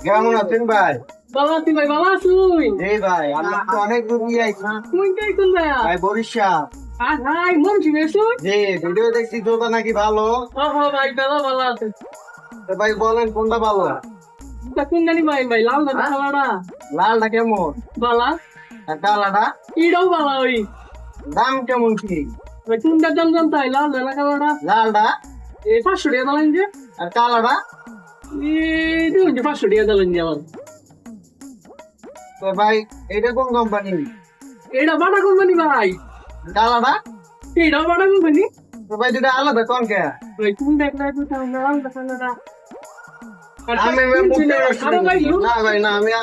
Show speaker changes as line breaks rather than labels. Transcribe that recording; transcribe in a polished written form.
কেমন আছেন ভাই?
বাবা তুই ভাই বাবা শুই
এই ভাই আমি তো অনেক দূর দিয়ে আইছি।
তুই কে কোন ভাইয়া
ভাই বরিশাল।
আর ভাই মন শুনে শুই
জি ভিডিও দেখছি তোতা নাকি ভালো।
ও হো ভাই ভালো ভালো আছে
তো ভাই বলেন কোনটা ভালো?
তা কোন জানি ভাই ভাই লাল না খালাড়া
লালটা কেমন
বালা
আর কালাটা
ইডাও বালা ওই
দাম কেমন কি?
ভাই কোনটা দাম জানতাই লাল না খালাড়া
লালটা
এ 500 টাকা দালান যে
আর কালাটা?
এ দুই যে 500 টাকা দালান যে আমার
তো ভাই এটা কোন কোম্পানি?
এটা বাটা কোম্পানি ভাই
কালাটা?
এটাও বাটা কোম্পানি
তো ভাই দুটা আলাদা কোন কে?
ভাই কোন দেখলা তুই তাও লাল খালাড়া
আমি
আরে ভাই
না ভাই না আমি